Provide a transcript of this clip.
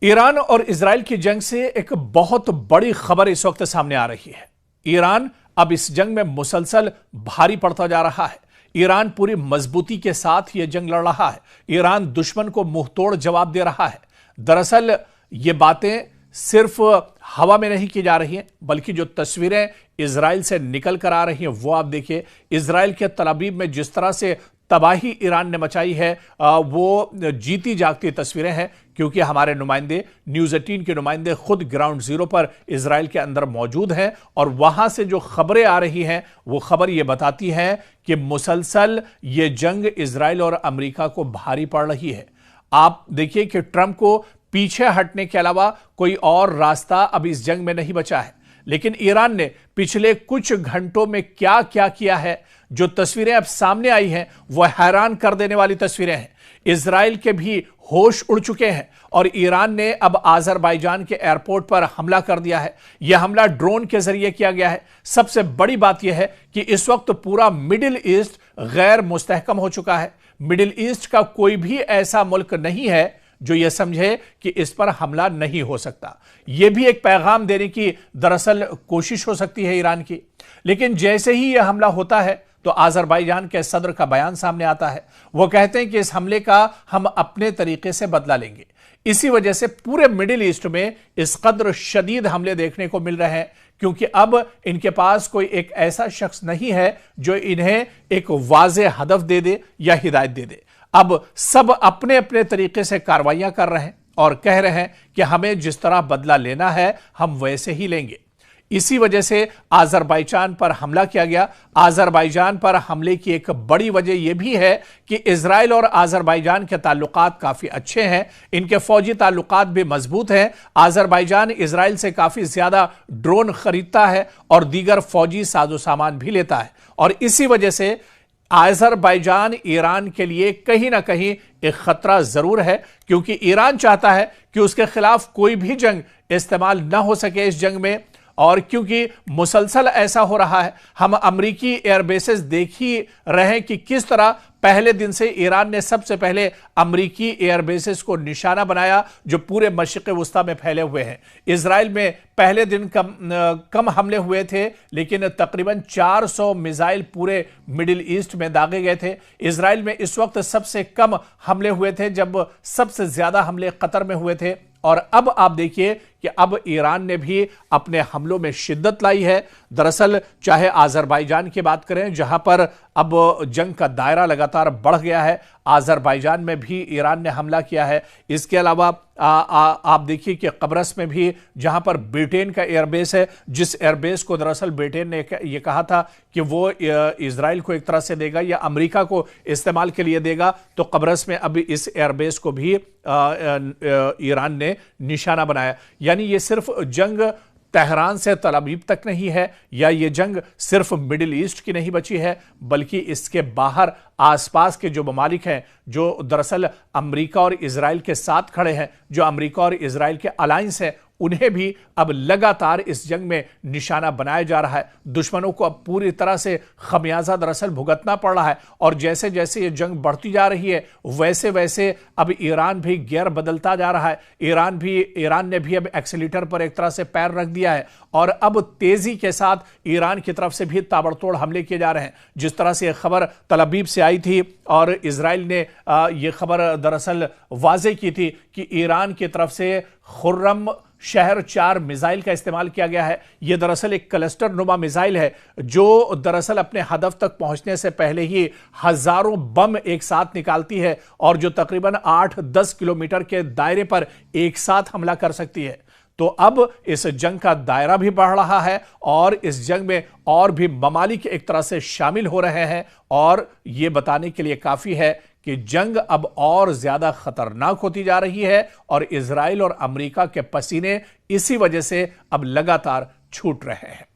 Iran और Israel की जंग से एक बहुत बड़ी खबर इस वक्त सामने आ रही है। ईरान अब इस जंग में मुसलसल भारी पड़ता जा रहा है। ईरान पूरी मजबूती के साथ यह जंग लड़ रहा है। ईरान दुश्मन को मुंहतोड़ जवाब दे रहा है। दरअसल ये बातें सिर्फ हवा में नहीं की जा रही हैं, बल्कि जो तस्वीरें इजराइल से निकल कर आ रही हैं वो आप देखिए। इजराइल के तल अवीव में जिस तरह से तबाही ईरान ने मचाई है वो जीती जागती तस्वीरें हैं, क्योंकि हमारे नुमाइंदे न्यूज़ 18 के नुमाइंदे खुद ग्राउंड जीरो पर इजराइल के अंदर मौजूद हैं और वहां से जो खबरें आ रही हैं वो खबर ये बताती हैं कि मुसलसल ये जंग इजराइल और अमेरिका को भारी पड़ रही है। आप देखिए कि ट्रंप को पीछे हटने के अलावा कोई और रास्ता अब इस जंग में नहीं बचा है। लेकिन ईरान ने पिछले कुछ घंटों में क्या क्या किया है, जो तस्वीरें अब सामने आई हैं वह हैरान कर देने वाली तस्वीरें हैं। इजराइल के भी होश उड़ चुके हैं और ईरान ने अब आज़रबाईजान के एयरपोर्ट पर हमला कर दिया है। यह हमला ड्रोन के जरिए किया गया है। सबसे बड़ी बात यह है कि इस वक्त पूरा मिडिल ईस्ट गैर मुस्तहकम हो चुका है। मिडिल ईस्ट का कोई भी ऐसा मुल्क नहीं है जो यह समझे कि इस पर हमला नहीं हो सकता। यह भी एक पैगाम देने की दरअसल कोशिश हो सकती है ईरान की। लेकिन जैसे ही यह हमला होता है तो आज़रबाईजान के सदर का बयान सामने आता है। वो कहते हैं कि इस हमले का हम अपने तरीके से बदला लेंगे। इसी वजह से पूरे मिडिल ईस्ट में इस कदर शदीद हमले देखने को मिल रहे हैं, क्योंकि अब इनके पास कोई एक ऐसा शख्स नहीं है जो इन्हें एक वाज़े हदफ दे दे या हिदायत दे दे। अब सब अपने अपने तरीके से कार्रवाइयां कर रहे हैं और कह रहे हैं कि हमें जिस तरह बदला लेना है हम वैसे ही लेंगे। इसी वजह से आज़रबाईजान पर हमला किया गया। आज़रबाईजान पर हमले की एक बड़ी वजह यह भी है कि इजराइल और आज़रबाईजान के ताल्लुकात काफ़ी अच्छे हैं। इनके फौजी ताल्लुकात भी मजबूत हैं। आज़रबाईजान इजराइल से काफ़ी ज़्यादा ड्रोन खरीदता है और दीगर फौजी साजो सामान भी लेता है। और इसी वजह से आज़रबाईजान ईरान के लिए कहीं ना कहीं एक खतरा जरूर है, क्योंकि ईरान चाहता है कि उसके खिलाफ कोई भी जंग इस्तेमाल ना हो सके इस जंग में। और क्योंकि मुसलसल ऐसा हो रहा है, हम अमरीकी एयरबेसेस देख ही रहे हैं कि किस तरह पहले दिन से ईरान ने सबसे पहले अमरीकी एयरबेसेस को निशाना बनाया जो पूरे मशरिक़ वुस्ता में फैले हुए हैं। इजराइल में पहले दिन कम हमले हुए थे, लेकिन तकरीबन 400 मिसाइल पूरे मिडिल ईस्ट में दागे गए थे। इजराइल में इस वक्त सबसे कम हमले हुए थे जब सबसे ज्यादा हमले कतर में हुए थे। और अब आप देखिए कि अब ईरान ने भी अपने हमलों में शिद्दत लाई है। दरअसल चाहे आज़रबाईजान की बात करें, जहां पर अब जंग का दायरा लगातार बढ़ गया है, आज़रबाईजान में भी ईरान ने हमला किया है। इसके अलावा आप देखिए कि कब्रस में भी, जहां पर ब्रिटेन का एयरबेस है, जिस एयरबेस को दरअसल ब्रिटेन ने ये कहा था कि वो इजराइल को एक तरह से देगा या अमेरिका को इस्तेमाल के लिए देगा, तो कब्रस में अभी इस एयरबेस को भी ईरान ने निशाना बनाया। यानी ये सिर्फ जंग तेहरान से तल अवीव तक नहीं है, या ये जंग सिर्फ मिडिल ईस्ट की नहीं बची है, बल्कि इसके बाहर आसपास के जो ममालिक हैं, जो दरअसल अमेरिका और इजराइल के साथ खड़े हैं, जो अमेरिका और इजराइल के अलायंस हैं, उन्हें भी अब लगातार इस जंग में निशाना बनाया जा रहा है। दुश्मनों को अब पूरी तरह से खमियाजा दरअसल भुगतना पड़ रहा है। और जैसे जैसे ये जंग बढ़ती जा रही है वैसे वैसे अब ईरान भी गियर बदलता जा रहा है। ईरान ने भी अब एक्सीलेटर पर एक तरह से पैर रख दिया है और अब तेजी के साथ ईरान की तरफ से भी ताबड़तोड़ हमले किए जा रहे हैं। जिस तरह से यह खबर तल अवीव से आई थी और इजराइल ने यह खबर दरअसल वाजे की थी कि ईरान की तरफ से खुर्रम शहर 4 मिसाइल का इस्तेमाल किया गया है। यह दरअसल एक क्लस्टर नुमा मिसाइल है जो दरअसल अपने हदफ तक पहुंचने से पहले ही हजारों बम एक साथ निकालती है और जो तकरीबन 8-10 किलोमीटर के दायरे पर एक साथ हमला कर सकती है। तो अब इस जंग का दायरा भी बढ़ रहा है और इस जंग में और भी ममालिक एक तरह से शामिल हो रहे हैं। और यह बताने के लिए काफी है कि जंग अब और ज्यादा खतरनाक होती जा रही है और इजराइल और अमेरिका के पसीने इसी वजह से अब लगातार छूट रहे हैं।